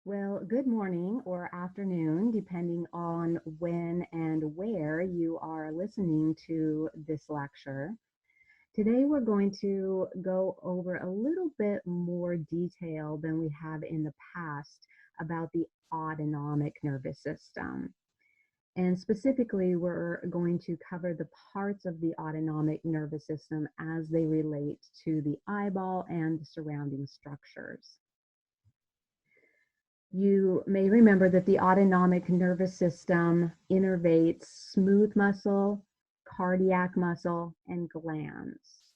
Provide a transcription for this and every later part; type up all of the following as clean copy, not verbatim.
Well, good morning or afternoon, depending on when and where you are listening to this lecture. Today, we're going to go over a little bit more detail than we have in the past about the autonomic nervous system. And specifically, we're going to cover the parts of the autonomic nervous system as they relate to the eyeball and the surrounding structures. You may remember that the autonomic nervous system innervates smooth muscle, cardiac muscle, and glands.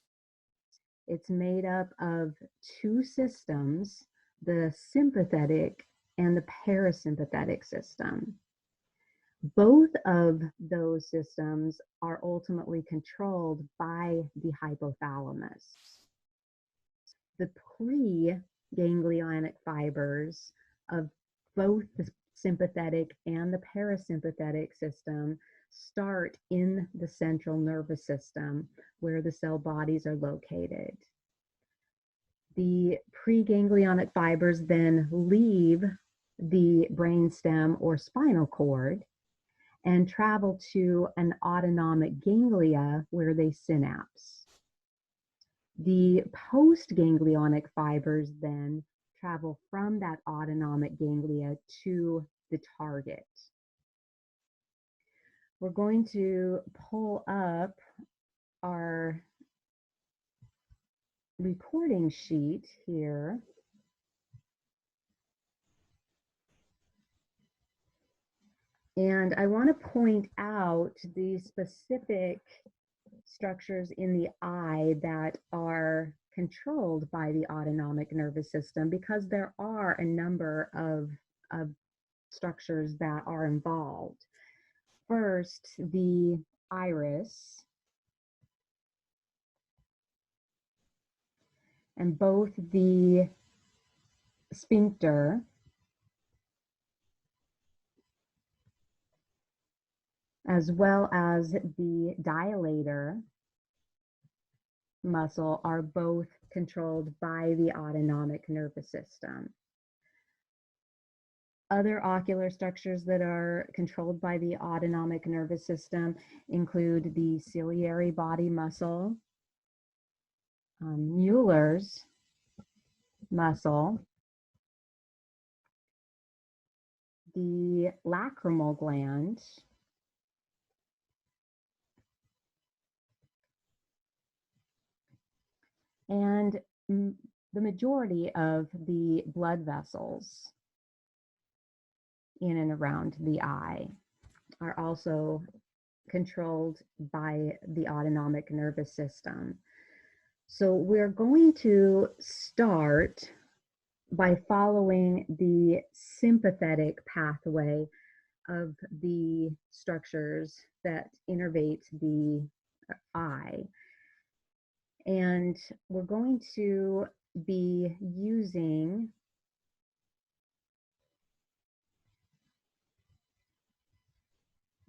It's made up of two systems, the sympathetic and the parasympathetic system. Both of those systems are ultimately controlled by the hypothalamus. The pre-ganglionic fibers of both the sympathetic and the parasympathetic system start in the central nervous system where the cell bodies are located. The preganglionic fibers then leave the brainstem or spinal cord and travel to an autonomic ganglia where they synapse. The postganglionic fibers then travel from that autonomic ganglia to the target. We're going to pull up our recording sheet here. And I want to point out the specific structures in the eye that are controlled by the autonomic nervous system, because there are a number of structures that are involved. First, the iris, and both the sphincter as well as the dilator muscle are both controlled by the autonomic nervous system. Other ocular structures that are controlled by the autonomic nervous system include the ciliary body muscle, Mueller's muscle, the lacrimal gland, and the majority of the blood vessels in and around the eye are also controlled by the autonomic nervous system. So we're going to start by following the sympathetic pathway of the structures that innervate the eye. And we're going to be using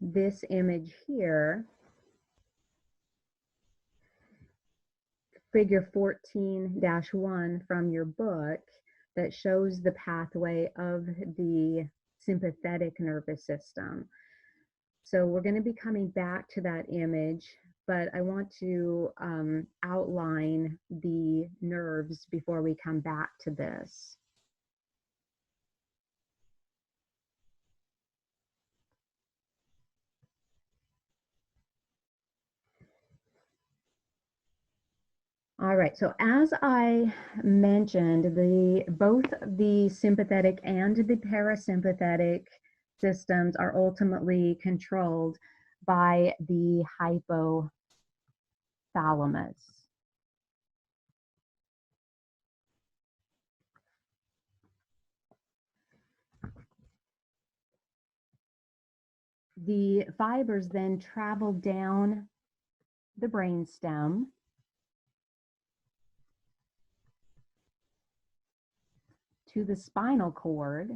this image here, figure 14-1 from your book, that shows the pathway of the sympathetic nervous system. So we're going to be coming back to that image, but I want to outline the nerves before we come back to this. All right, so as I mentioned, both the sympathetic and the parasympathetic systems are ultimately controlled by the hypothalamus. The fibers then travel down the brainstem to the spinal cord,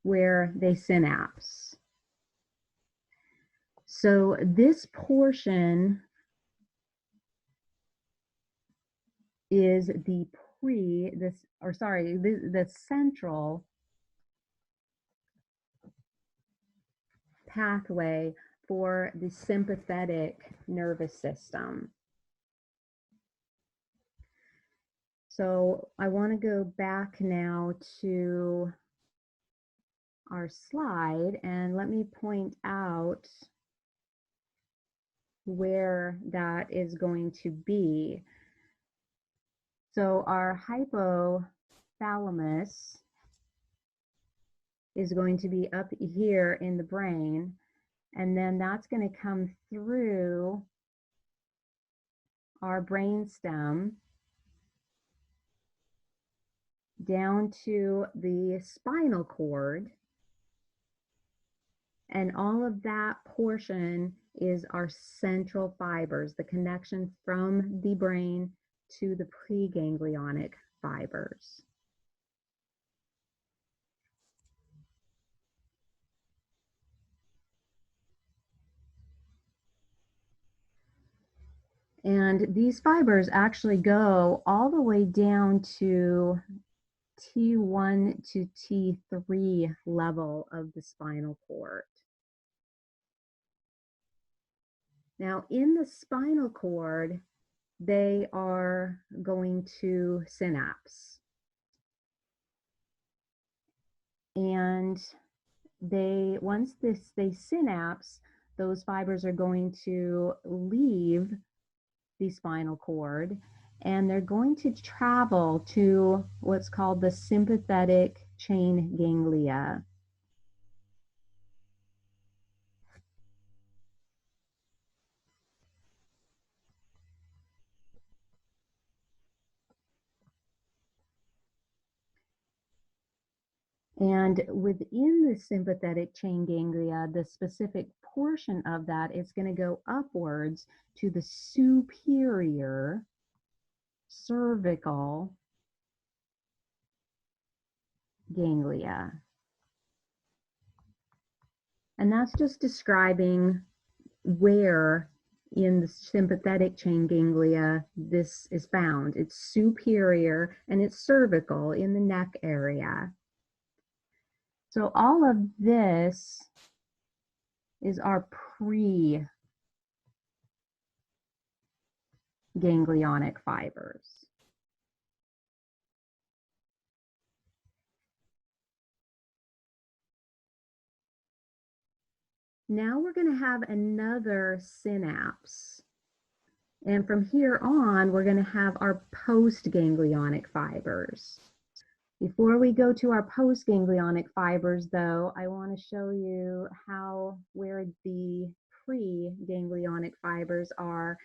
where they synapse. So this portion is the the central pathway for the sympathetic nervous system. So I want to go back now to our slide and let me point out where that is going to be. So our hypothalamus is going to be up here in the brain, and then that's going to come through our brainstem down to the spinal cord, and all of that portion is our central fibers, the connection from the brain to the preganglionic fibers. And these fibers actually go all the way down to T1 to T3 level of the spinal cord. Now, in the spinal cord, they are going to synapse. And once they synapse, those fibers are going to leave the spinal cord, and they're going to travel to what's called the sympathetic chain ganglia. And within the sympathetic chain ganglia, the specific portion of that is going to go upwards to the superior cervical ganglia. And that's just describing where in the sympathetic chain ganglia this is found. It's superior and it's cervical in the neck area. So all of this is our pre-ganglionic fibers. Now we're going to have another synapse. And from here on, we're going to have our postganglionic fibers. Before we go to our postganglionic fibers, though, I want to show you where the preganglionic fibers are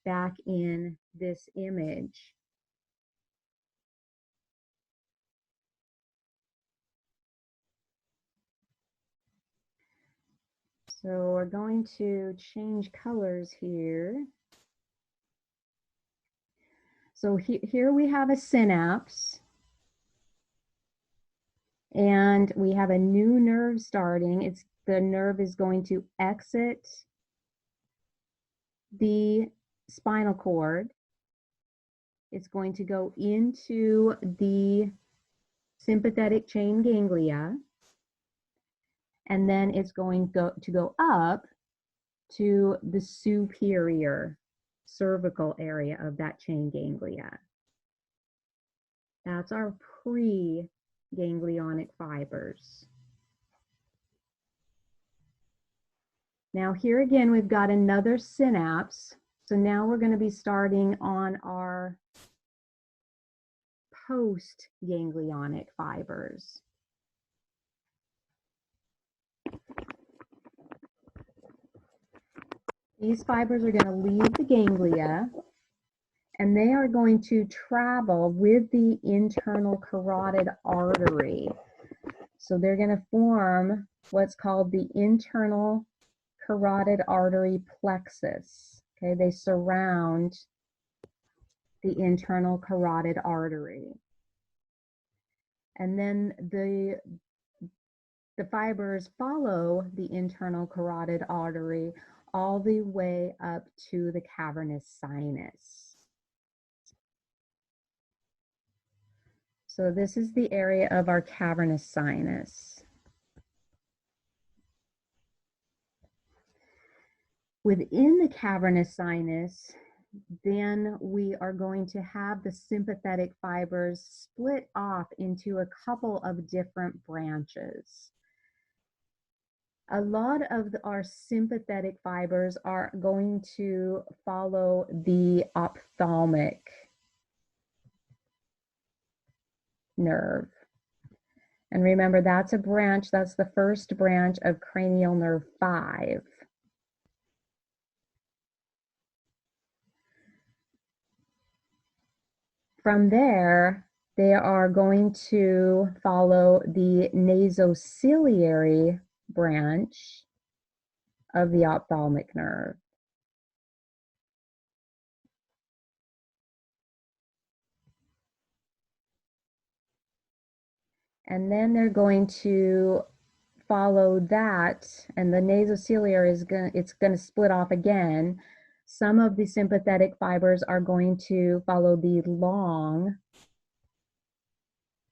back in this image. So we're going to change colors here. So here we have a synapse, and we have a new nerve starting. The nerve is going to exit the spinal cord. It's going to go into the sympathetic chain ganglia, and then it's going to go up to the superior cervical area of that chain ganglia. That's our pre-ganglionic fibers. Now here again, we've got another synapse. So now we're going to be starting on our post-ganglionic fibers. These fibers are going to leave the ganglia, and they are going to travel with the internal carotid artery. So they're going to form what's called the internal carotid artery plexus. Okay, they surround the internal carotid artery. And then the fibers follow the internal carotid artery all the way up to the cavernous sinus. So this is the area of our cavernous sinus. Within the cavernous sinus, then we are going to have the sympathetic fibers split off into a couple of different branches. A lot of our sympathetic fibers are going to follow the ophthalmic nerve. And remember, that's a branch, that's the first branch of cranial nerve 5. From there, they are going to follow the nasociliary branch of the ophthalmic nerve. And then they're going to follow that, and the nasociliary is going to split off again. Some of the sympathetic fibers are going to follow the long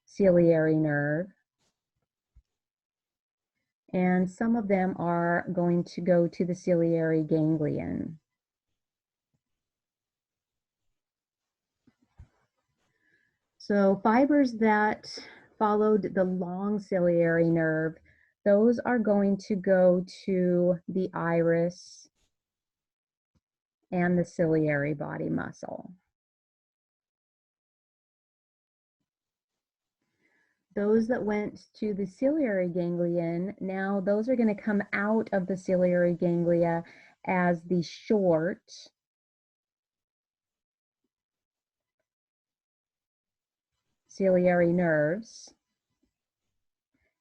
ciliary nerve, and some of them are going to go to the ciliary ganglion. So fibers that followed the long ciliary nerve, those are going to go to the iris and the ciliary body muscle. Those that went to the ciliary ganglion, now those are going to come out of the ciliary ganglia as the short ciliary nerves.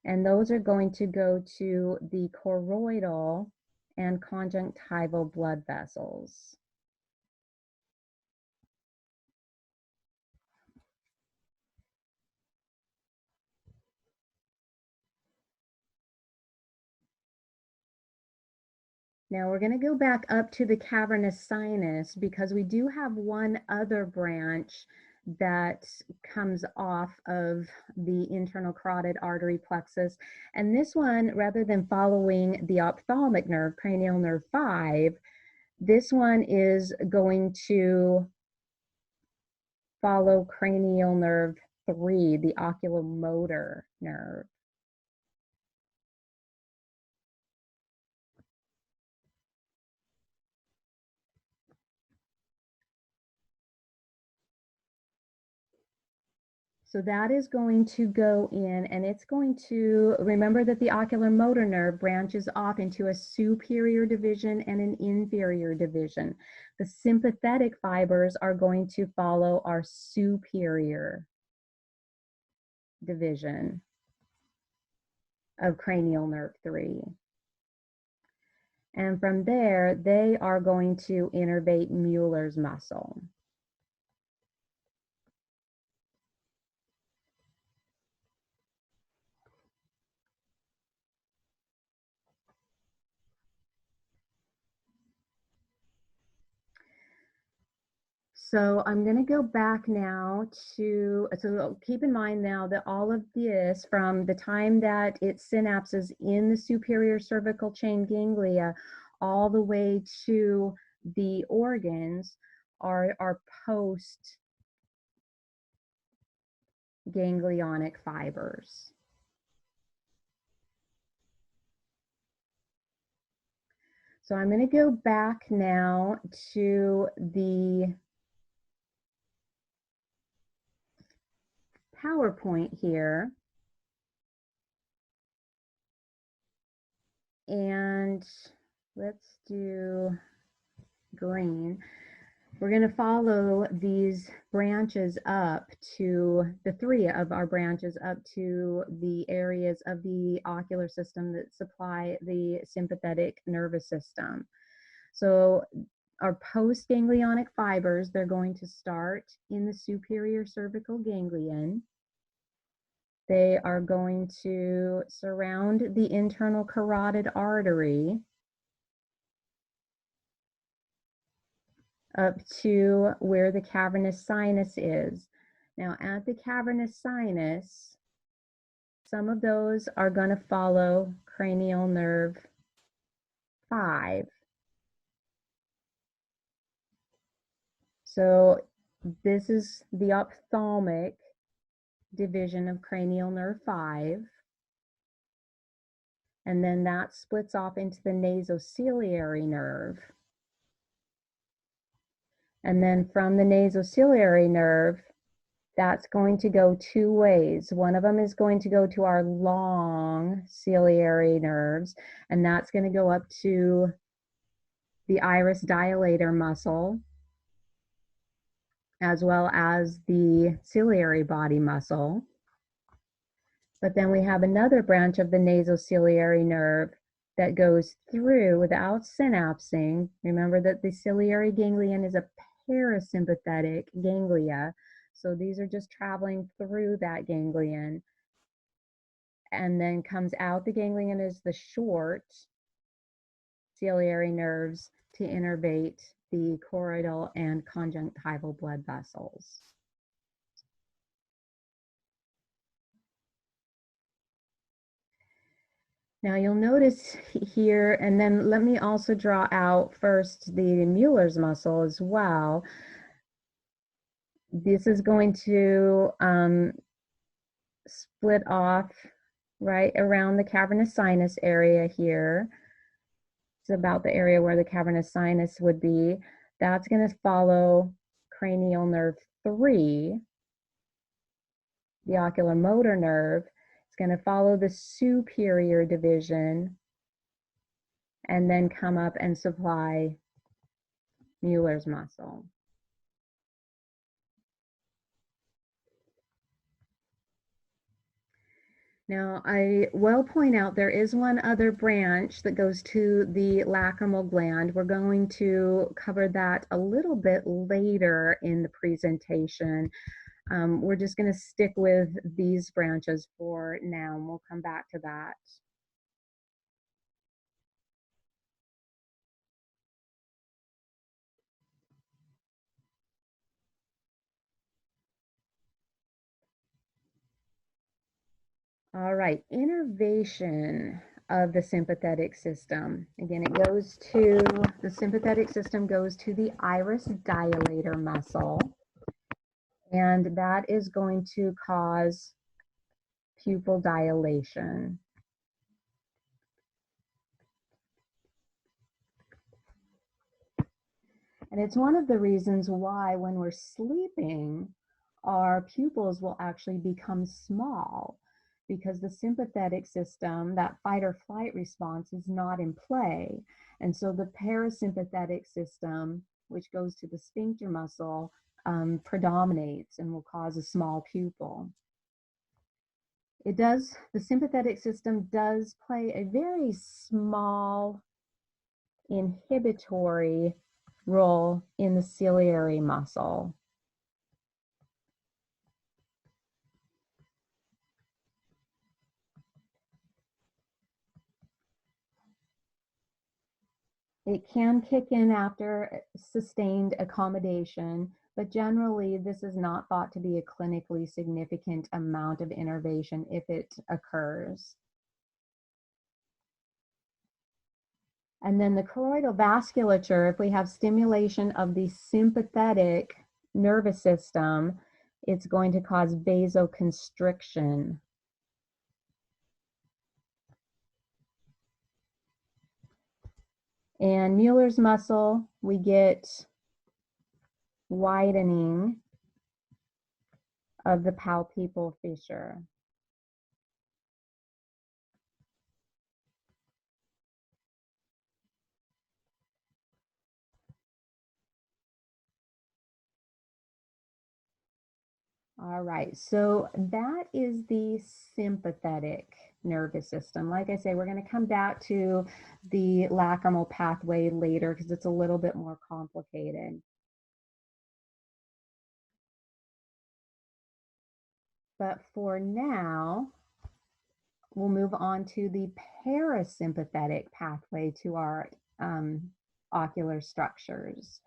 And those are going to go to the choroidal and conjunctival blood vessels. Now we're going to go back up to the cavernous sinus because we do have one other branch that comes off of the internal carotid artery plexus. And this one, rather than following the ophthalmic nerve, cranial nerve 5, this one is going to follow cranial nerve 3, the oculomotor nerve. So that is going to go in, and it's going to, remember that the ocular motor nerve branches off into a superior division and an inferior division. The sympathetic fibers are going to follow our superior division of cranial nerve 3. And from there, they are going to innervate Mueller's muscle. So I'm going to go back now to, so keep in mind now that all of this, from the time that it synapses in the superior cervical chain ganglia all the way to the organs, are post ganglionic fibers. So I'm going to go back now to the PowerPoint here. And let's do green. We're going to follow these branches up to the 3 of our branches up to the areas of the ocular system that supply the sympathetic nervous system. So our postganglionic fibers, they're going to start in the superior cervical ganglion. They are going to surround the internal carotid artery up to where the cavernous sinus is. Now at the cavernous sinus, some of those are going to follow cranial nerve 5. So this is the ophthalmic division of cranial nerve 5. And then that splits off into the nasociliary nerve. And then from the nasociliary nerve, that's going to go 2 ways. One of them is going to go to our long ciliary nerves, and that's going to go up to the iris dilator muscle, as well as the ciliary body muscle. But then we have another branch of the nasociliary nerve that goes through without synapsing. Remember that the ciliary ganglion is a parasympathetic ganglia. So these are just traveling through that ganglion, and then comes out the ganglion as the short ciliary nerves to innervate the choroidal and conjunctival blood vessels. Now you'll notice here, and then let me also draw out first the Mueller's muscle as well. This is going to split off right around the cavernous sinus area here. It's about the area where the cavernous sinus would be. That's going to follow cranial nerve 3, the ocular motor nerve. It's going to follow the superior division and then come up and supply Mueller's muscle. Now, I will point out there is one other branch that goes to the lacrimal gland. We're going to cover that a little bit later in the presentation. We're just going to stick with these branches for now, and we'll come back to that. All right, innervation of the sympathetic system. Again, the sympathetic system goes to the iris dilator muscle, and that is going to cause pupil dilation. And it's one of the reasons why when we're sleeping, our pupils will actually become small, because the sympathetic system, that fight or flight response, is not in play. And so the parasympathetic system, which goes to the sphincter muscle, predominates and will cause a small pupil. The sympathetic system does play a very small inhibitory role in the ciliary muscle. It can kick in after sustained accommodation, but generally this is not thought to be a clinically significant amount of innervation if it occurs. And then the choroidal vasculature, if we have stimulation of the sympathetic nervous system, it's going to cause vasoconstriction. And Mueller's muscle, we get widening of the palpebral fissure. All right, so that is the sympathetic nervous system. Like I say, we're going to come back to the lacrimal pathway later because it's a little bit more complicated. But for now, we'll move on to the parasympathetic pathway to our ocular structures.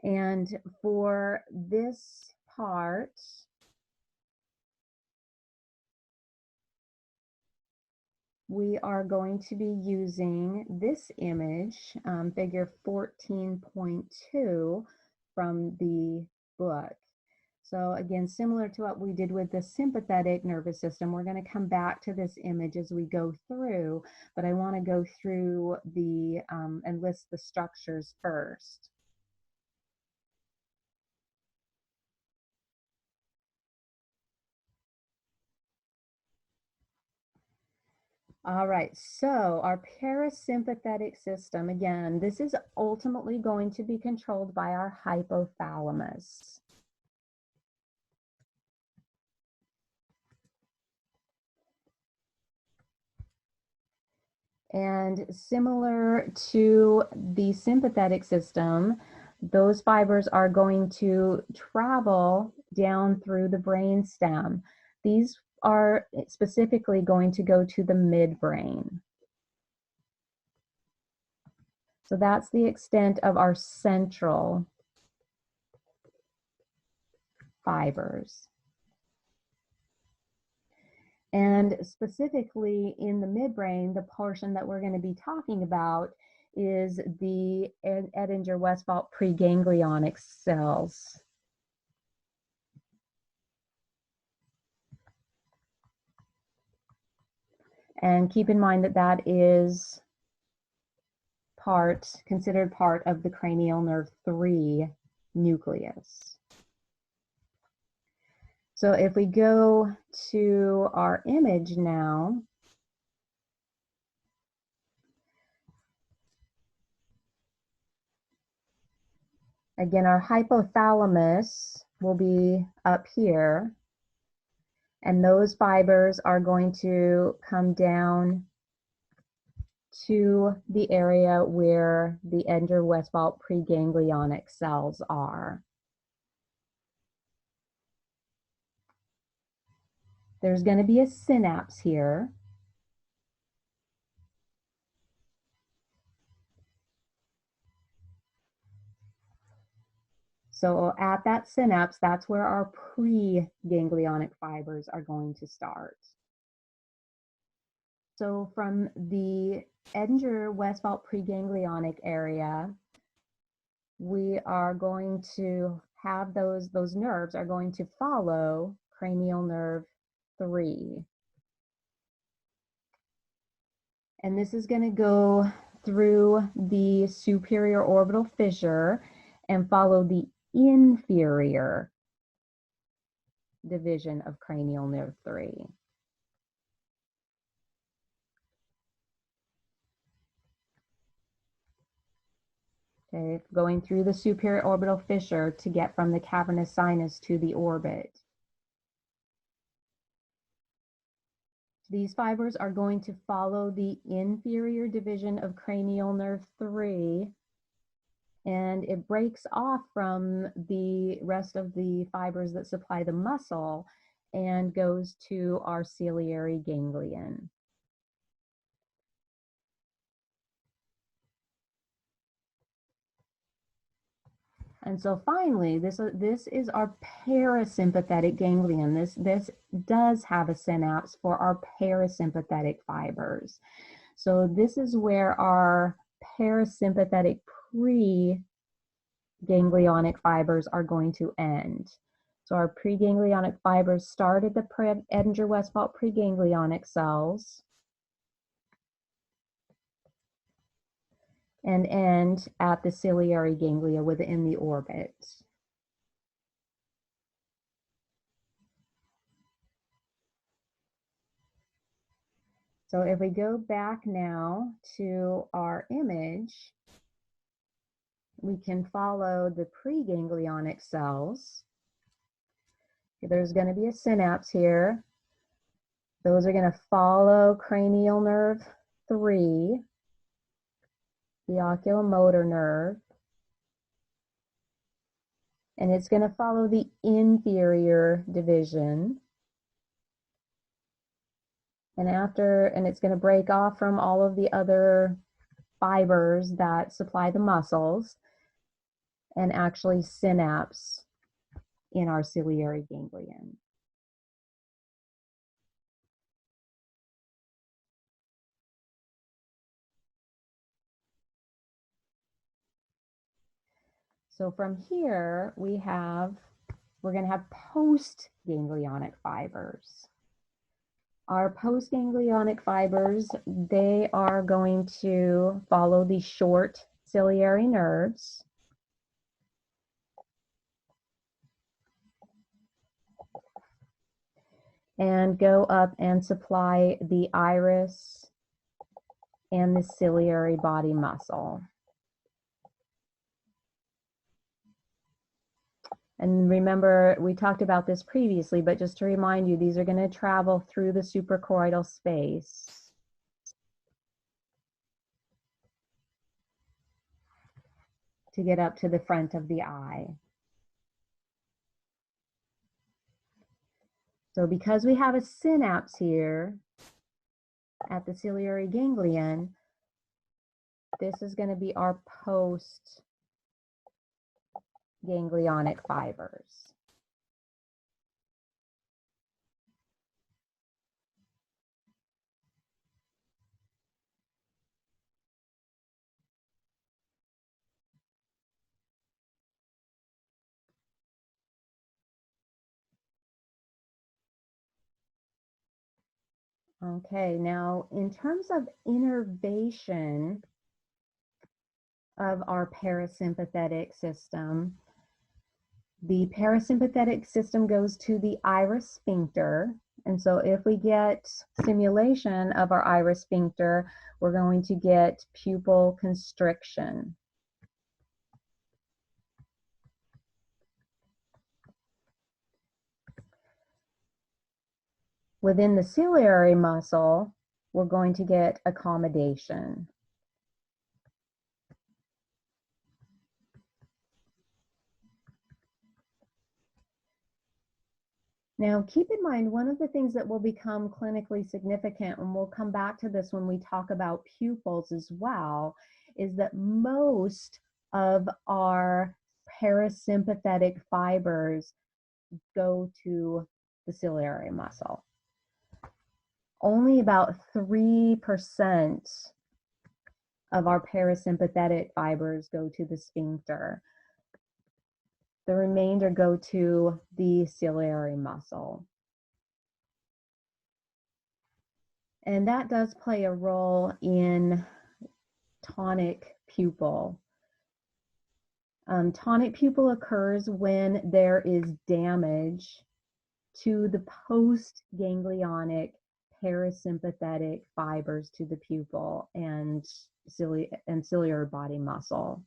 And for this part, we are going to be using this image, figure 14.2 from the book. So again, similar to what we did with the sympathetic nervous system, we're going to come back to this image as we go through, but I want to go through the and list the structures first. All right, so our parasympathetic system, again, this is ultimately going to be controlled by our hypothalamus. And similar to the sympathetic system, those fibers are going to travel down through the brain stem. These are specifically going to go to the midbrain. So that's the extent of our central fibers. And specifically in the midbrain, the portion that we're going to be talking about is the Edinger-Westphal preganglionic cells. And keep in mind that that is considered part of the cranial nerve 3 nucleus. So if we go to our image now, again, our hypothalamus will be up here, and those fibers are going to come down to the area where the Edinger-Westphal preganglionic cells are. There's going to be a synapse here. So at that synapse, that's where our preganglionic fibers are going to start. So from the Edinger-Westphal preganglionic area, we are going to have those nerves are going to follow cranial nerve 3. And this is going to go through the superior orbital fissure and follow the inferior division of cranial nerve 3. Okay, going through the superior orbital fissure to get from the cavernous sinus to the orbit. These fibers are going to follow the inferior division of cranial nerve 3, and it breaks off from the rest of the fibers that supply the muscle and goes to our ciliary ganglion. And so finally, this is our parasympathetic ganglion. This does have a synapse for our parasympathetic fibers. So this is where our parasympathetic preganglionic fibers are going to end. So our preganglionic fibers start at the Edinger-Westphal preganglionic cells and end at the ciliary ganglia within the orbit. So if we go back now to our image, we can follow the preganglionic cells. There's going to be a synapse here. Those are going to follow cranial nerve 3, the oculomotor nerve, and it's going to follow the inferior division. And it's going to break off from all of the other fibers that supply the muscles and actually synapse in our ciliary ganglion. So from here, we're going to have post-ganglionic fibers. Our post-ganglionic fibers, they are going to follow the short ciliary nerves. And go up and supply the iris and the ciliary body muscle. And remember, we talked about this previously, but just to remind you, these are going to travel through the suprachoroidal space. To get up to the front of the eye. So because we have a synapse here at the ciliary ganglion, this is going to be our post-ganglionic fibers. Okay, now in terms of innervation of our parasympathetic system, the parasympathetic system goes to the iris sphincter. And so if we get stimulation of our iris sphincter, we're going to get pupil constriction. Within the ciliary muscle, we're going to get accommodation. Now, keep in mind, one of the things that will become clinically significant, and we'll come back to this when we talk about pupils as well, is that most of our parasympathetic fibers go to the ciliary muscle. Only about 3% of our parasympathetic fibers go to the sphincter. The remainder go to the ciliary muscle. And that does play a role in tonic pupil. Tonic pupil occurs when there is damage to the post-ganglionic parasympathetic fibers to the pupil and ciliary body muscle.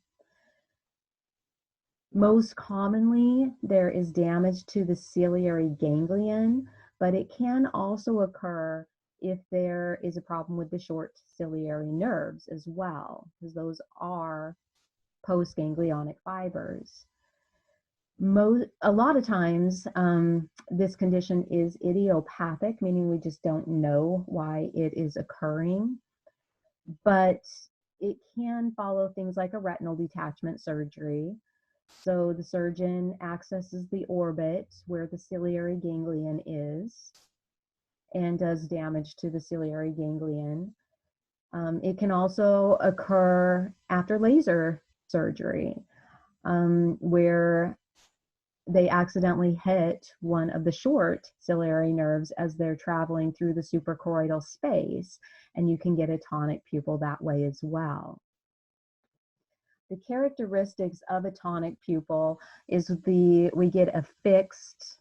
Most commonly, there is damage to the ciliary ganglion, but it can also occur if there is a problem with the short ciliary nerves as well, because those are post-ganglionic fibers. A lot of times, this condition is idiopathic, meaning we just don't know why it is occurring, but it can follow things like a retinal detachment surgery. So the surgeon accesses the orbit where the ciliary ganglion is and does damage to the ciliary ganglion. It can also occur after laser surgery, where they accidentally hit one of the short ciliary nerves as they're traveling through the suprachoroidal space, and you can get a tonic pupil that way as well. The characteristics of a tonic pupil is we get a fixed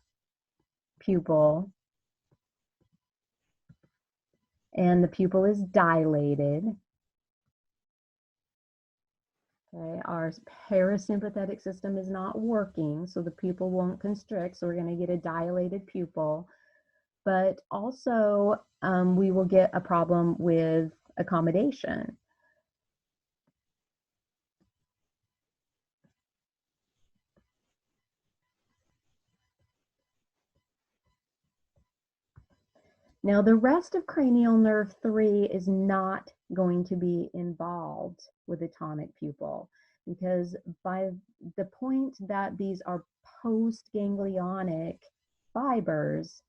pupil, and the pupil is dilated. Okay, our parasympathetic system is not working, so the pupil won't constrict, so we're going to get a dilated pupil. But also, we will get a problem with accommodation. Now, the rest of cranial nerve 3 is not going to be involved with a tonic pupil, because by the point that these are post-ganglionic fibers,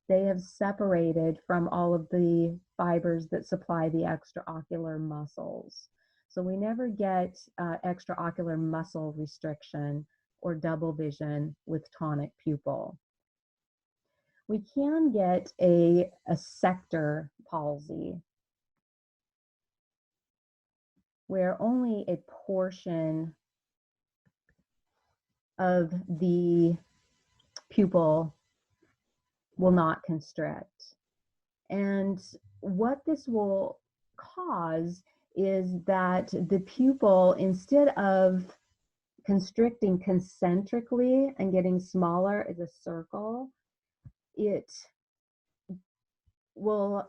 they have separated from all of the fibers that supply the extraocular muscles. So we never get extraocular muscle restriction or double vision with tonic pupil. We can get a sector palsy, where only a portion of the pupil will not constrict. And what this will cause is that the pupil, instead of constricting concentrically and getting smaller as a circle, it will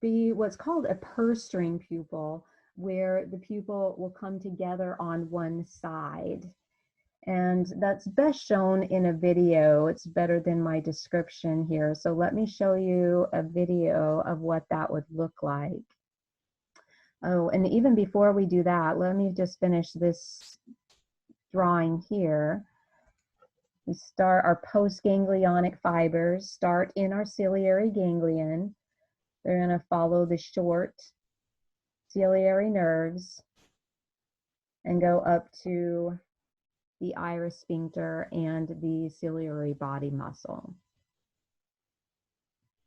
be what's called a purse string pupil, where the pupil will come together on one side. And that's best shown in a video. It's better than my description here. So let me show you a video of what that would look like. Oh, and even before we do that, let me just finish this drawing here. We start our postganglionic fibers, start in our ciliary ganglion. They're going to follow the short ciliary nerves and go up to the iris sphincter and the ciliary body muscle.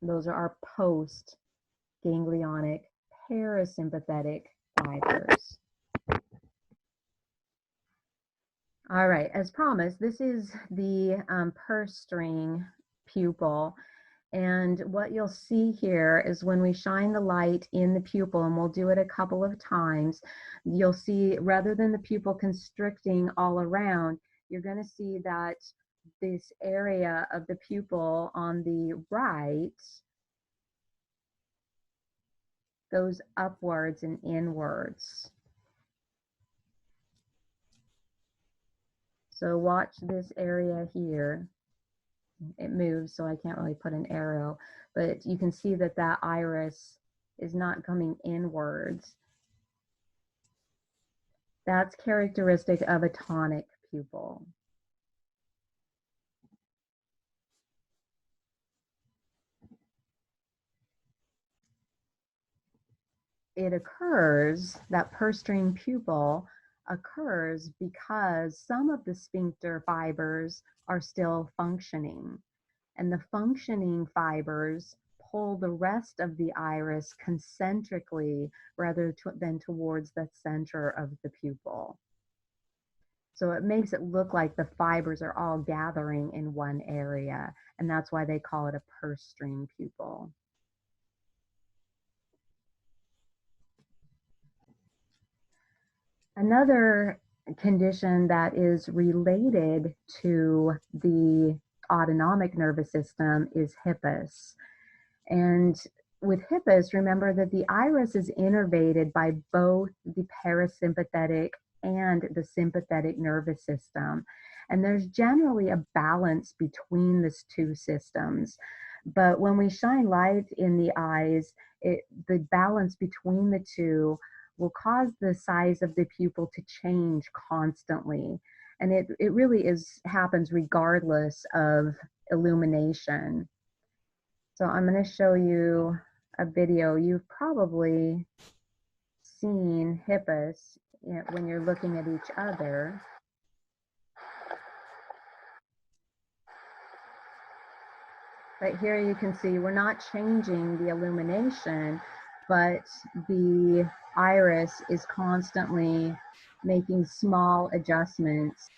Those are our post-ganglionic parasympathetic fibers. All right, as promised, this is the purse string pupil. And what you'll see here is when we shine the light in the pupil, and we'll do it a couple of times, you'll see rather than the pupil constricting all around, you're going to see that this area of the pupil on the right goes upwards and inwards. So watch this area here. It moves, so I can't really put an arrow, but you can see that that iris is not coming inwards. That's characteristic of a tonic pupil. It occurs, that purse string pupil occurs because some of the sphincter fibers are still functioning, and the functioning fibers pull the rest of the iris concentrically rather than towards the center of the pupil. So it makes it look like the fibers are all gathering in one area, and that's why they call it a purse string pupil. Another condition that is related to the autonomic nervous system is hippus. And with hippus, remember that the iris is innervated by both the parasympathetic and the sympathetic nervous system. And there's generally a balance between these two systems. But when we shine light in the eyes, the balance between the two will cause the size of the pupil to change constantly. And it really happens regardless of illumination. So I'm going to show you a video. You've probably seen hippus when you're looking at each other. But here you can see we're not changing the illumination, but the iris is constantly making small adjustments.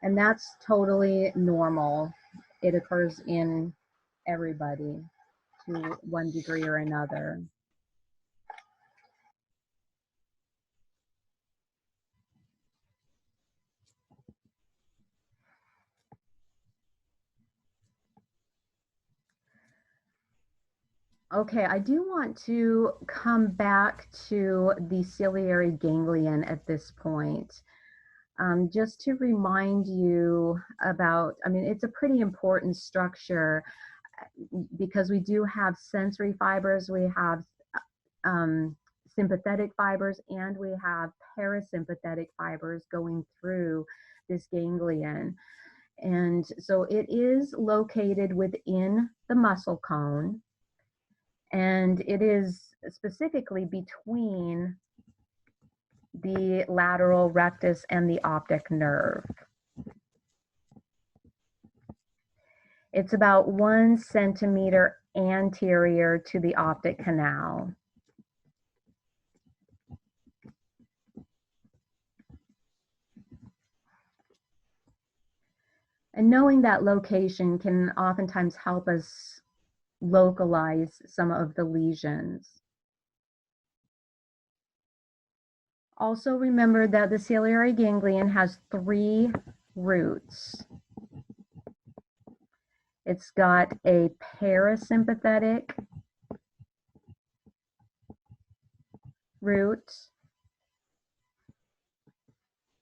And that's totally normal. It occurs in everybody to one degree or another. Okay, I do want to come back to the ciliary ganglion at this point. Just to remind you about, I mean, it's a pretty important structure because we do have sensory fibers, we have sympathetic fibers, and we have parasympathetic fibers going through this ganglion. And so it is located within the muscle cone, and it is specifically between the lateral rectus and the optic nerve. It's about 1 centimeter anterior to the optic canal. And knowing that location can oftentimes help us localize some of the lesions. Also remember that the ciliary ganglion has 3 roots. It's got a parasympathetic root.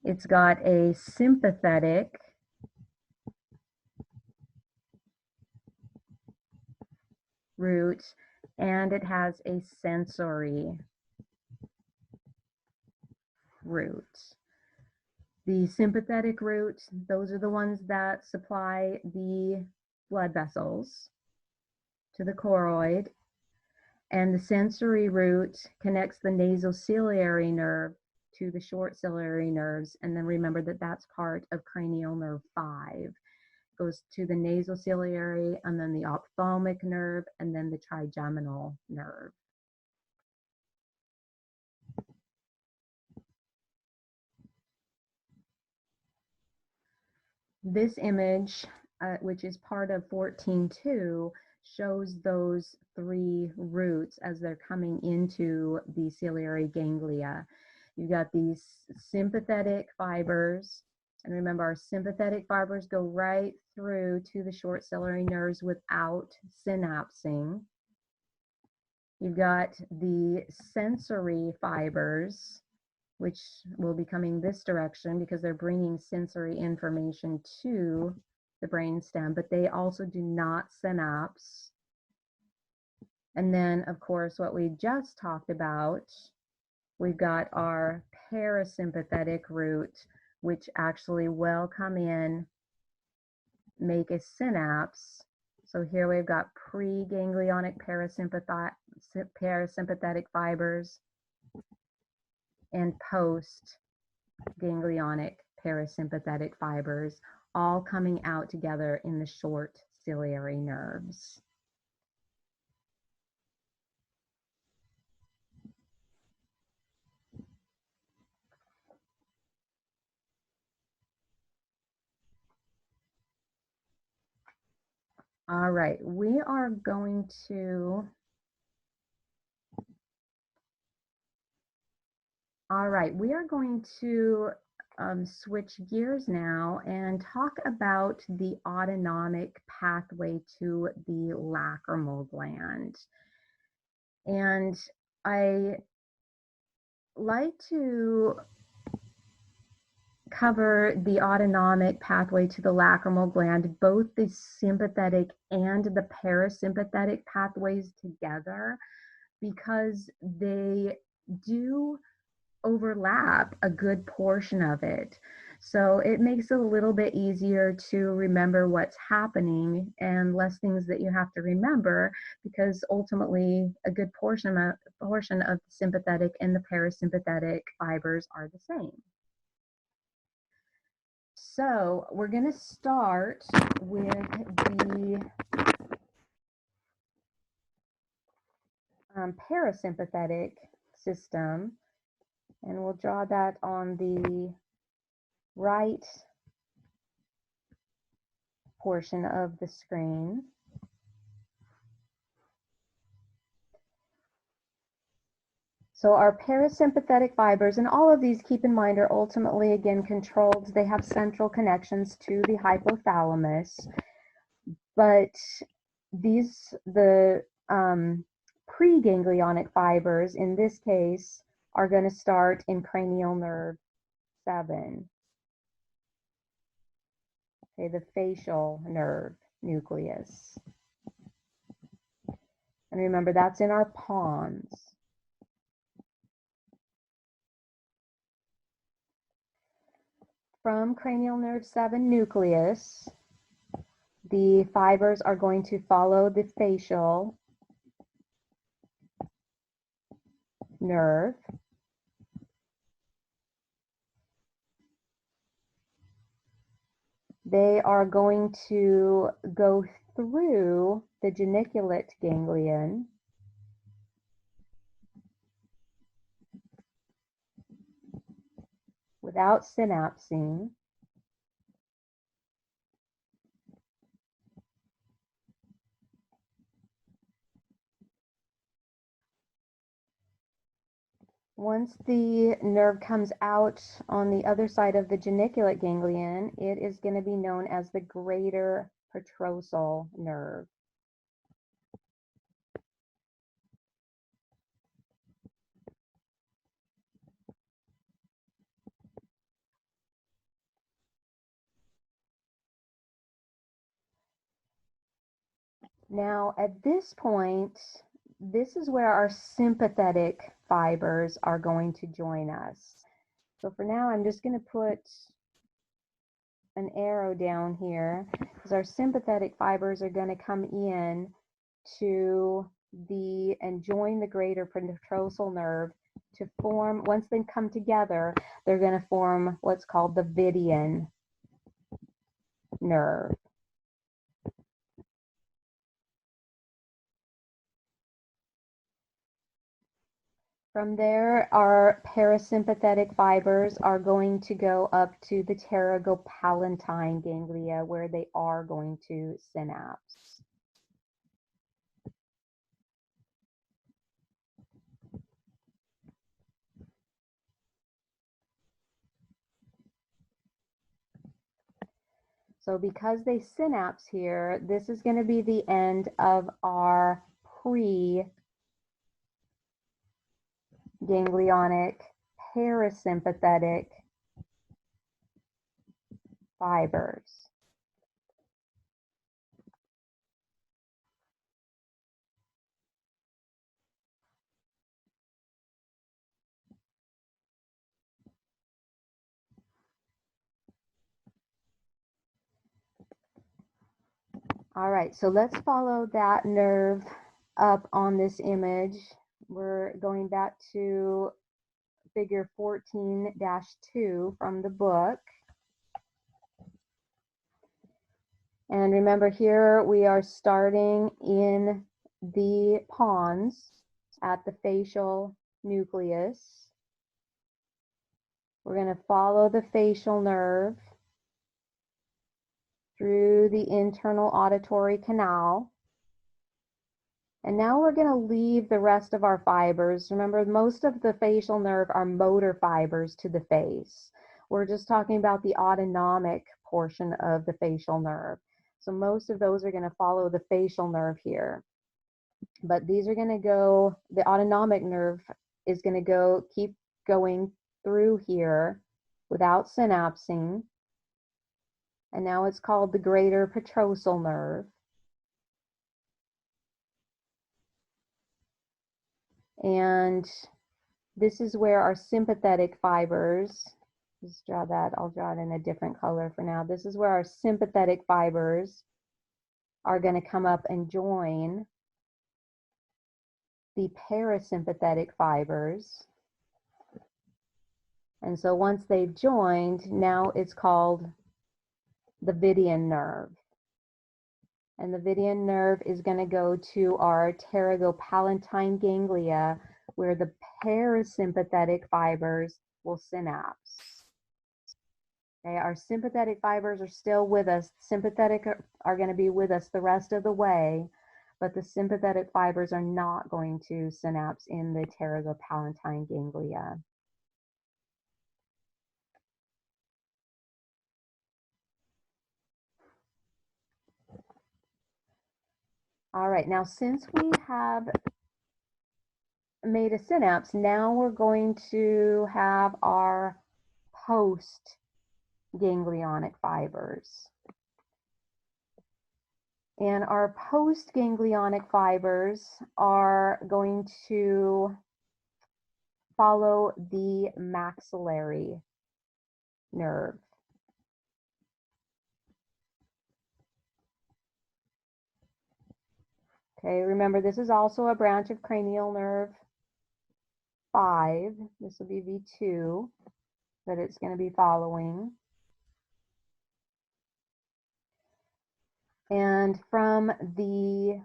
It's got a sympathetic root, and it has a sensory root. The sympathetic roots, those are the ones that supply the blood vessels to the choroid, and the sensory root connects the nasociliary nerve to the short ciliary nerves, and then remember that that's part of cranial nerve 5. Goes to the nasociliary, and then the ophthalmic nerve, and then the trigeminal nerve. This image, which is part of 14.2, shows those 3 roots as they're coming into the ciliary ganglia. You've got these sympathetic fibers, and remember our sympathetic fibers go right through to the short ciliary nerves without synapsing. You've got the sensory fibers, which will be coming this direction because they're bringing sensory information to the brainstem, but they also do not synapse. And then, of course, what we just talked about, we've got our parasympathetic root, which actually will come in, make a synapse. So here we've got pre-ganglionic parasympathetic fibers and post-ganglionic parasympathetic fibers, all coming out together in the short ciliary nerves. All right, we are going to switch gears now and talk about the autonomic pathway to the lacrimal gland. And I like to cover the autonomic pathway to the lacrimal gland, both the sympathetic and the parasympathetic pathways together, because they do overlap a good portion of it. So it makes it a little bit easier to remember what's happening and less things that you have to remember, because ultimately a good portion of the sympathetic and the parasympathetic fibers are the same. So we're going to start with the parasympathetic system, and we'll draw that on the right portion of the screen. So our parasympathetic fibers, and all of these, keep in mind, are ultimately, again, controlled. They have central connections to the hypothalamus, but the preganglionic fibers, in this case, are going to start in cranial nerve 7. Okay, the facial nerve nucleus. And remember, that's in our pons. From cranial nerve 7 nucleus, the fibers are going to follow the facial nerve. They are going to go through the geniculate ganglion, without synapsing. Once the nerve comes out on the other side of the geniculate ganglion, it is going to be known as the greater petrosal nerve. Now, at this point, this is where our sympathetic fibers are going to join us. So for now, I'm just going to put an arrow down here because our sympathetic fibers are going to come in to and join the greater petrosal nerve to form. Once they come together, they're going to form what's called the Vidian nerve. From there, our parasympathetic fibers are going to go up to the pterygopalatine ganglia, where they are going to synapse. So because they synapse here, this is going to be the end of our pre-ganglionic parasympathetic fibers. All right, so let's follow that nerve up on this image. We're going back to figure 14-2 from the book. And remember, here we are starting in the pons at the facial nucleus. We're going to follow the facial nerve through the internal auditory canal. And now we're going to leave the rest of our fibers. Remember, most of the facial nerve are motor fibers to the face. We're just talking about the autonomic portion of the facial nerve. So most of those are going to follow the facial nerve here. But these are going to go, the autonomic nerve is going to keep going through here without synapsing. And now it's called the greater petrosal nerve. And this is where our sympathetic fibers, just draw that, I'll draw it in a different color for now. This is where our sympathetic fibers are going to come up and join the parasympathetic fibers. And so once they've joined, now it's called the Vidian nerve. And the Vidian nerve is going to go to our pterygopalatine ganglia, where the parasympathetic fibers will synapse. Okay, our sympathetic fibers are still with us. Sympathetic are going to be with us the rest of the way, but the sympathetic fibers are not going to synapse in the pterygopalatine ganglia. All right, now since we have made a synapse, now we're going to have our post-ganglionic fibers. And our post-ganglionic fibers are going to follow the maxillary nerve. Okay, remember this is also a branch of cranial nerve 5. This will be V2 that it's going to be following. And from the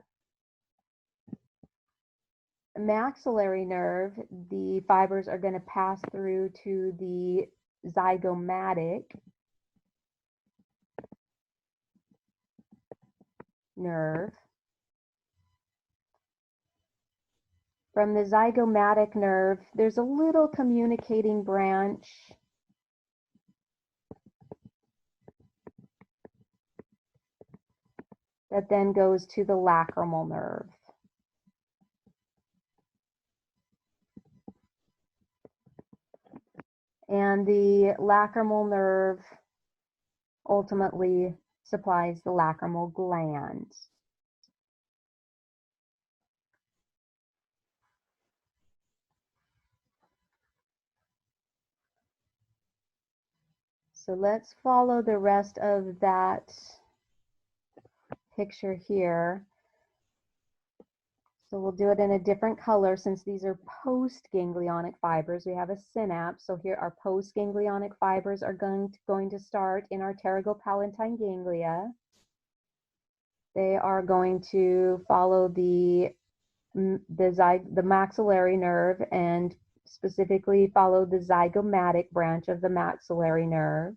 maxillary nerve, the fibers are going to pass through to the zygomatic nerve. From the zygomatic nerve, there's a little communicating branch that then goes to the lacrimal nerve. And the lacrimal nerve ultimately supplies the lacrimal gland. So let's follow the rest of that picture here. So we'll do it in a different color since these are post-ganglionic fibers. We have a synapse. So here our post-ganglionic fibers are going to start in our pterygopalatine ganglia. They are going to follow the maxillary nerve and specifically follow the zygomatic branch of the maxillary nerve.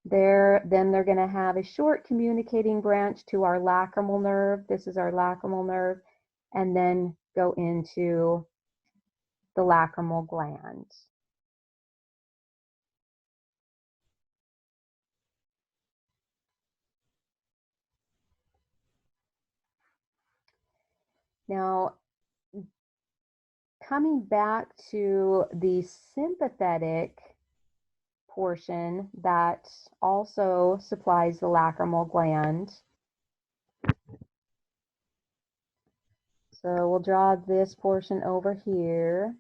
Then they're going to have a short communicating branch to our lacrimal nerve. This is our lacrimal nerve, and then go into the lacrimal gland. Now, coming back to the sympathetic portion that also supplies the lacrimal gland. So we'll draw this portion over here.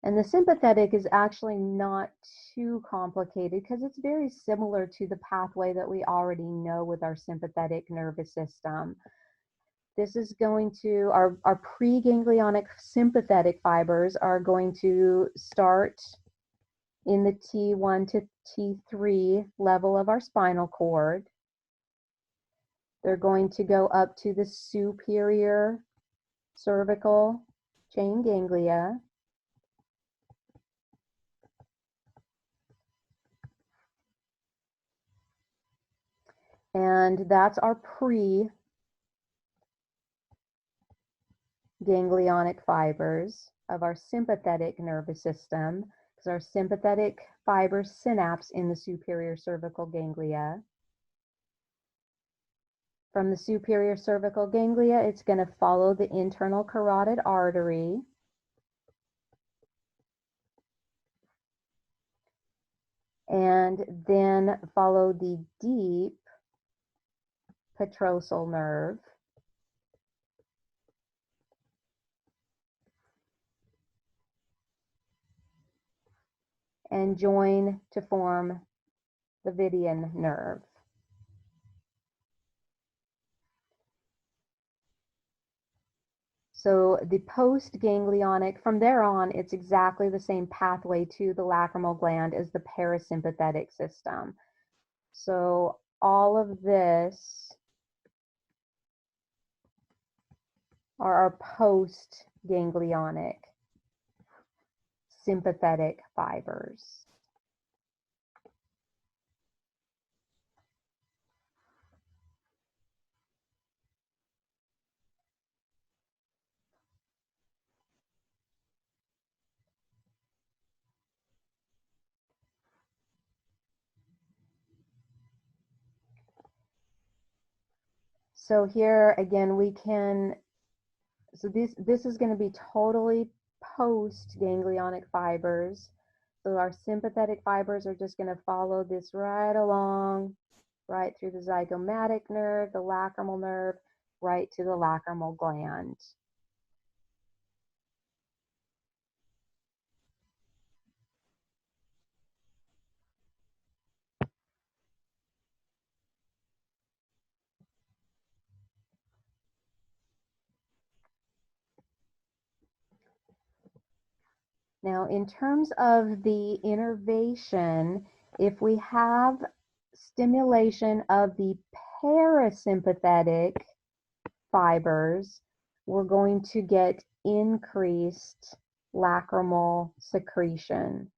And the sympathetic is actually not too complicated because it's very similar to the pathway that we already know with our sympathetic nervous system. This is going to, our preganglionic sympathetic fibers are going to start in the T1 to T3 level of our spinal cord. They're going to go up to the superior cervical chain ganglia. And that's our pre-ganglionic fibers of our sympathetic nervous system, because our sympathetic fibers synapse in the superior cervical ganglia. From the superior cervical ganglia, it's going to follow the internal carotid artery. And then follow the deep petrosal nerve. And join to form the Vidian nerve. So the post-ganglionic, from there on, it's exactly the same pathway to the lacrimal gland as the parasympathetic system. So all of this are our post-ganglionic sympathetic fibers. So here again, we can, so this is going to be totally post-ganglionic fibers. So our sympathetic fibers are just going to follow this right along, right through the zygomatic nerve, the lacrimal nerve, right to the lacrimal gland. Now, in terms of the innervation, if we have stimulation of the parasympathetic fibers, we're going to get increased lacrimal secretion.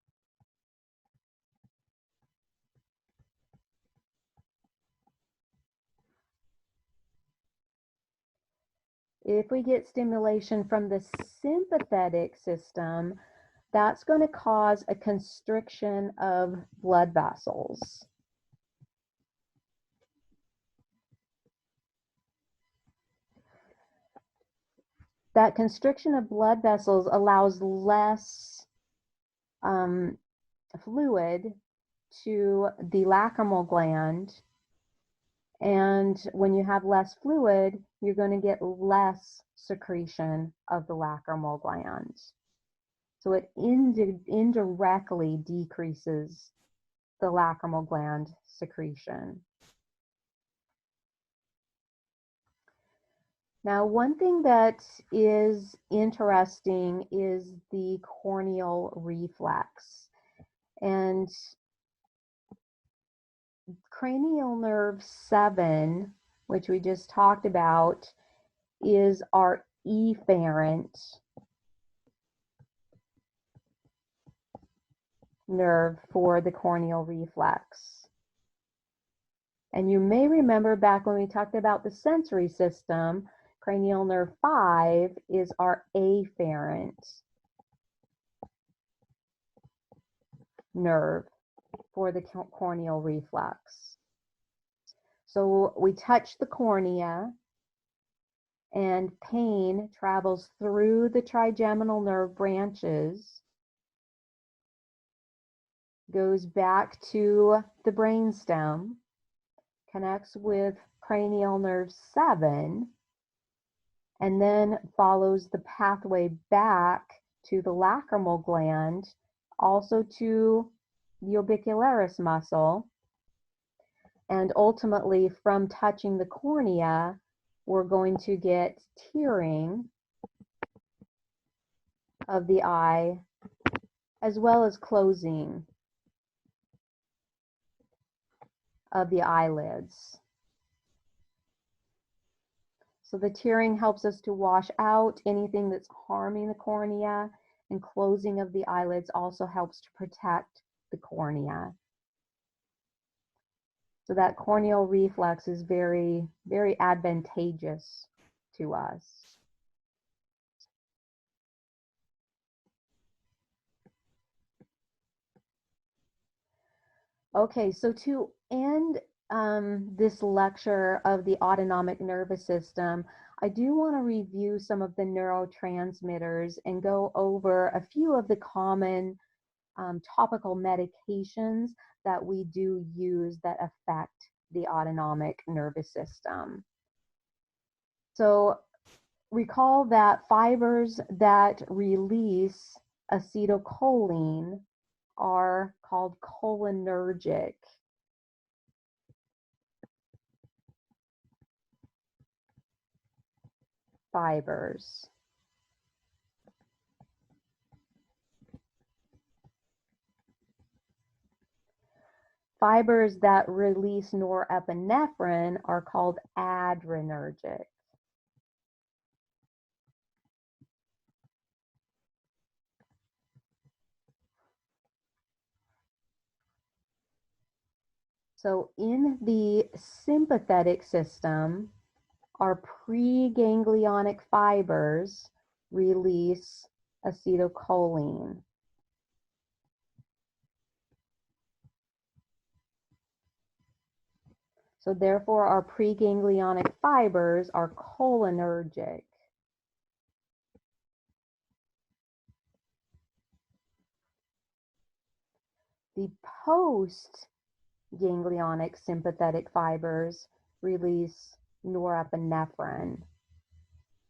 If we get stimulation from the sympathetic system, that's going to cause a constriction of blood vessels. That constriction of blood vessels allows less fluid to the lacrimal gland. And when you have less fluid, you're going to get less secretion of the lacrimal gland. So it indirectly decreases the lacrimal gland secretion. Now, one thing that is interesting is the corneal reflex. And cranial nerve 7, which we just talked about, is our efferent nerve for the corneal reflex. And you may remember back when we talked about the sensory system, cranial nerve 5 is our afferent nerve for the corneal reflex. So we touch the cornea, and pain travels through the trigeminal nerve branches, goes back to the brainstem, connects with cranial nerve 7, and then follows the pathway back to the lacrimal gland, also to the orbicularis muscle, and ultimately from touching the cornea, we're going to get tearing of the eye as well as closing of the eyelids. So the tearing helps us to wash out anything that's harming the cornea, and closing of the eyelids also helps to protect the cornea. So that corneal reflex is very, very advantageous to us. Okay, so to end this lecture of the autonomic nervous system, I do want to review some of the neurotransmitters and go over a few of the common topical medications that we do use that affect the autonomic nervous system. So recall that fibers that release acetylcholine are called cholinergic. Fibers. Fibers that release norepinephrine are called adrenergic. So in the sympathetic system, our preganglionic fibers release acetylcholine. So therefore, our preganglionic fibers are cholinergic. The post-ganglionic sympathetic fibers release norepinephrine,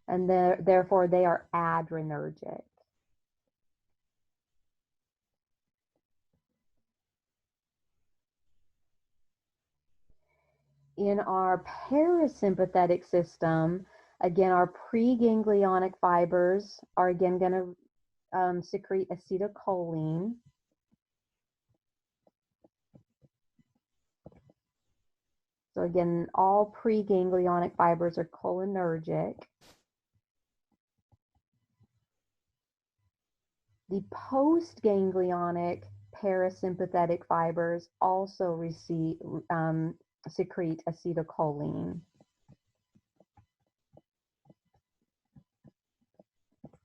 and therefore they are adrenergic. In our parasympathetic system, again, our preganglionic fibers are again going to secrete acetylcholine. So again, all preganglionic fibers are cholinergic. The postganglionic parasympathetic fibers also secrete acetylcholine.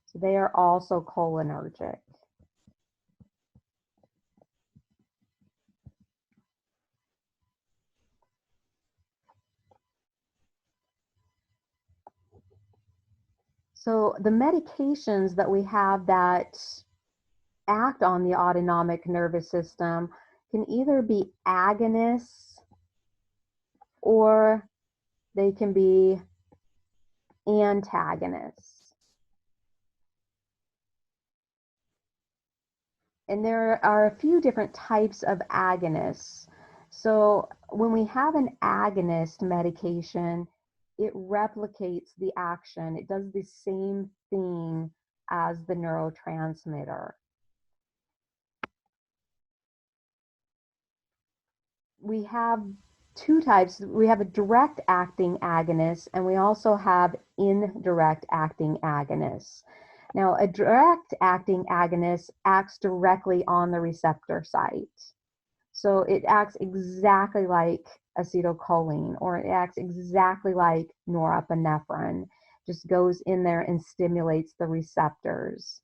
So they are also cholinergic. So the medications that we have that act on the autonomic nervous system can either be agonists or they can be antagonists. And there are a few different types of agonists. So when we have an agonist medication, it replicates the action. It does the same thing as the neurotransmitter. We have two types. We have a direct acting agonist, and we also have indirect acting agonists. Now, a direct acting agonist acts directly on the receptor site. So it acts exactly like acetylcholine, or it acts exactly like norepinephrine, just goes in there and stimulates the receptors.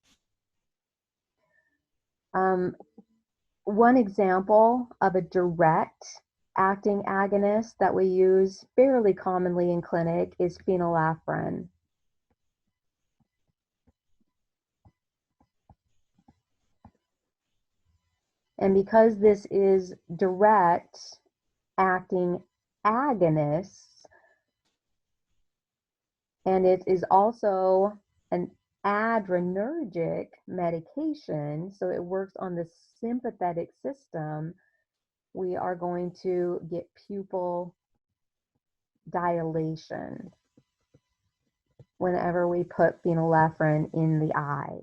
One example of a direct acting agonist that we use fairly commonly in clinic is phenylephrine. And because this is direct acting agonists, and it is also an adrenergic medication, so it works on the sympathetic system, we are going to get pupil dilation whenever we put phenylephrine in the eye.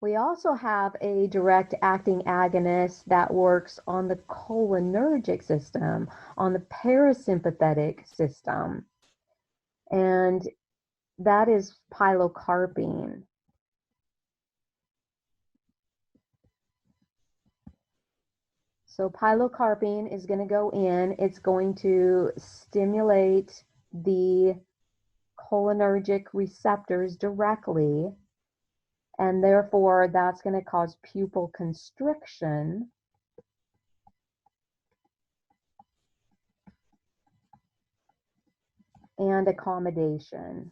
We also have a direct acting agonist that works on the cholinergic system, on the parasympathetic system, and that is pilocarpine. So pilocarpine is going to go in, it's going to stimulate the cholinergic receptors directly, and therefore that's going to cause pupil constriction. And accommodation.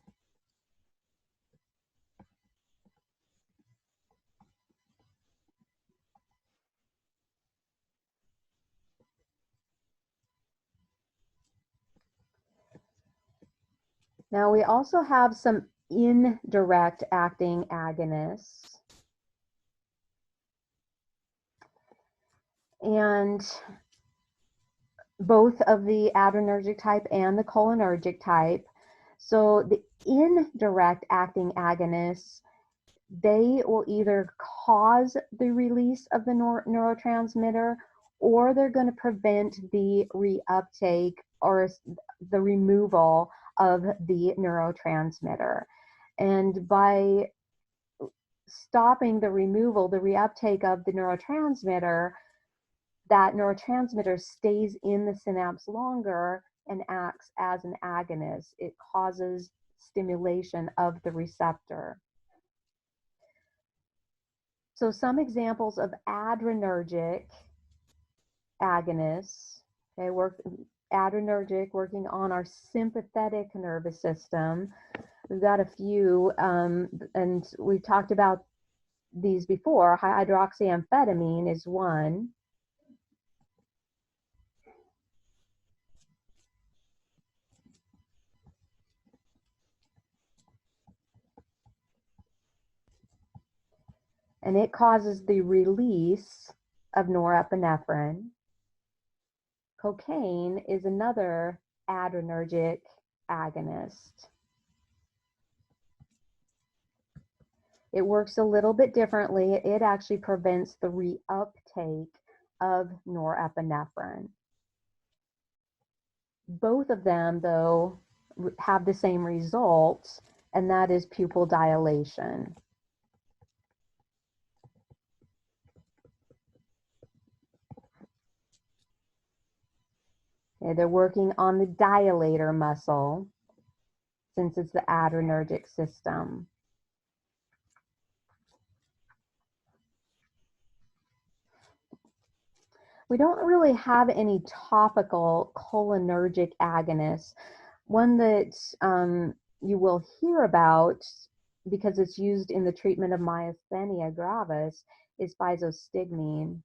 Now we also have some indirect acting agonists. And both of the adrenergic type and the cholinergic type. So the indirect acting agonists, they will either cause the release of the neurotransmitter, or they're going to prevent the reuptake or the removal of the neurotransmitter. And by stopping the removal, the reuptake of the neurotransmitter, that neurotransmitter stays in the synapse longer and acts as an agonist. It causes stimulation of the receptor. So some examples of adrenergic agonists, okay, adrenergic working on our sympathetic nervous system. We've got a few, and we've talked about these before. Hydroxyamphetamine is one. And it causes the release of norepinephrine. Cocaine is another adrenergic agonist. It works a little bit differently. It actually prevents the reuptake of norepinephrine. Both of them, though, have the same result, and that is pupil dilation. Okay, they're working on the dilator muscle since it's the adrenergic system. We don't really have any topical cholinergic agonists. One that you will hear about because it's used in the treatment of myasthenia gravis is physostigmine.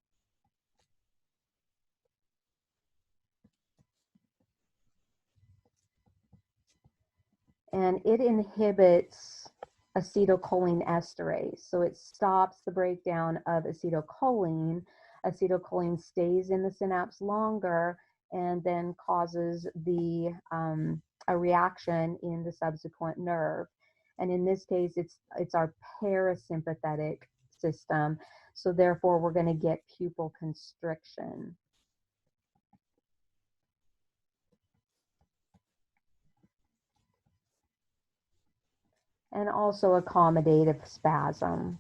And it inhibits acetylcholine esterase. So it stops the breakdown of acetylcholine. Acetylcholine stays in the synapse longer and then causes a reaction in the subsequent nerve. And in this case, it's our parasympathetic system. So therefore, we're going to get pupil constriction. And also accommodative spasm.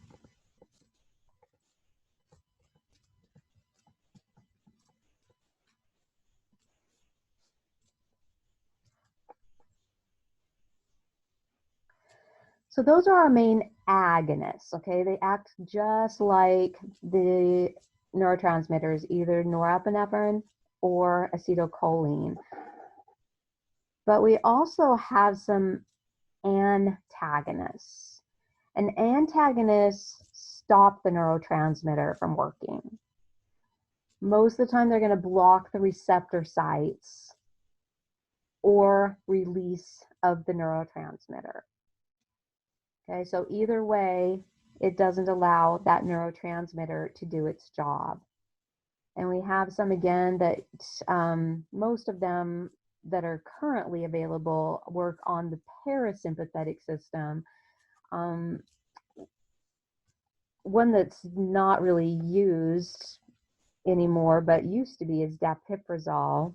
So those are our main agonists, okay? They act just like the neurotransmitters, either norepinephrine or acetylcholine. But we also have some antagonists. And antagonists stop the neurotransmitter from working. Most of the time, they're going to block the receptor sites or release of the neurotransmitter. Okay, so either way, it doesn't allow that neurotransmitter to do its job. And we have some, again, that most of them that are currently available work on the parasympathetic system. One that's not really used anymore, but used to be, is dapiprazole.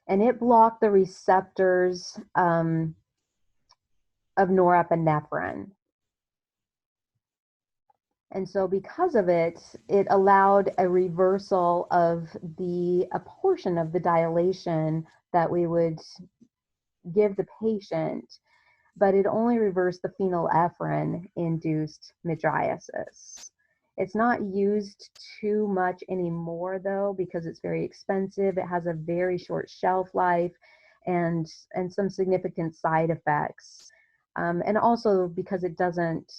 And it blocked the receptors of norepinephrine. And so because of it, it allowed a reversal of a portion of the dilation that we would give the patient, but it only reversed the phenylephrine-induced mydriasis. It's not used too much anymore, though, because it's very expensive. It has a very short shelf life and some significant side effects. And also because it doesn't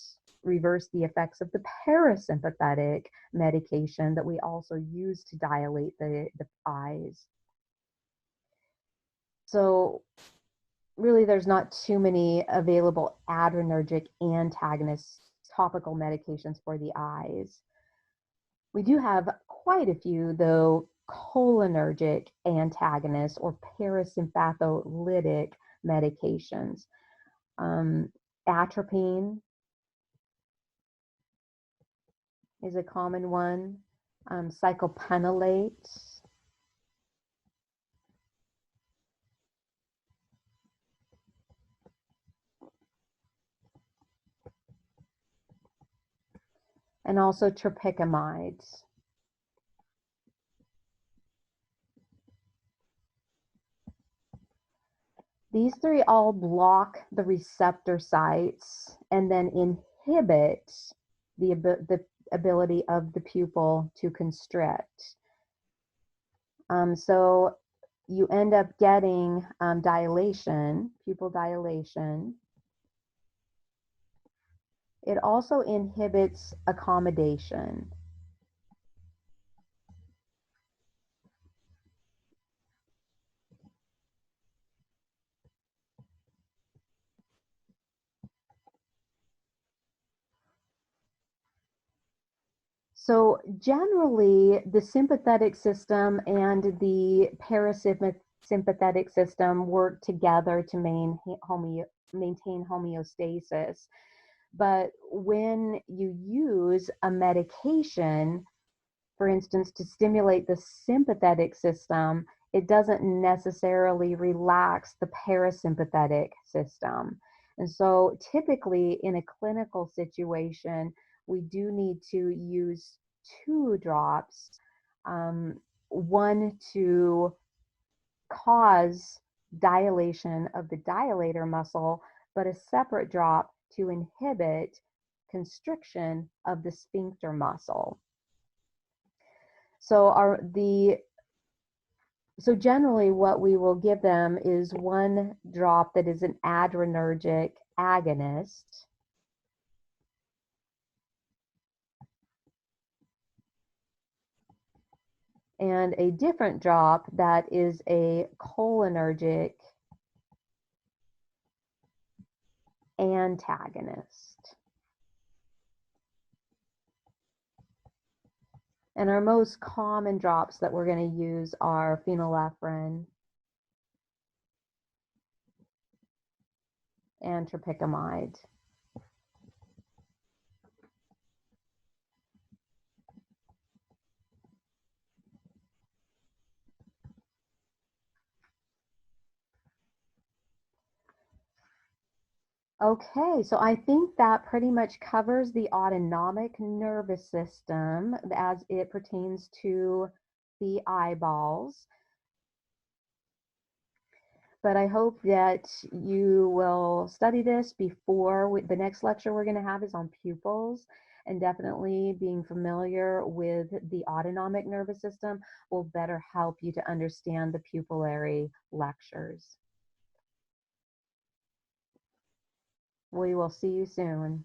reverse the effects of the parasympathetic medication that we also use to dilate the eyes. So really, there's not too many available adrenergic antagonists, topical medications for the eyes. We do have quite a few, though, cholinergic antagonists or parasympatholytic medications. Atropine is a common one. Cyclophenolate. And also tropicamides. These three all block the receptor sites and then inhibit the ability of the pupil to constrict. So you end up getting dilation, pupil dilation. It also inhibits accommodation. So generally, the sympathetic system and the sympathetic system work together to maintain homeostasis. But when you use a medication, for instance, to stimulate the sympathetic system, it doesn't necessarily relax the parasympathetic system. And so typically in a clinical situation, we do need to use 2 drops, one to cause dilation of the dilator muscle, but a separate drop to inhibit constriction of the sphincter muscle. So generally what we will give them is 1 drop that is an adrenergic agonist, and a different drop that is a cholinergic antagonist. And our most common drops that we're going to use are phenylephrine and tropicamide. Okay, so I think that pretty much covers the autonomic nervous system as it pertains to the eyeballs. But I hope that you will study this before the next lecture we're going to have is on pupils, and definitely being familiar with the autonomic nervous system will better help you to understand the pupillary lectures. We will see you soon.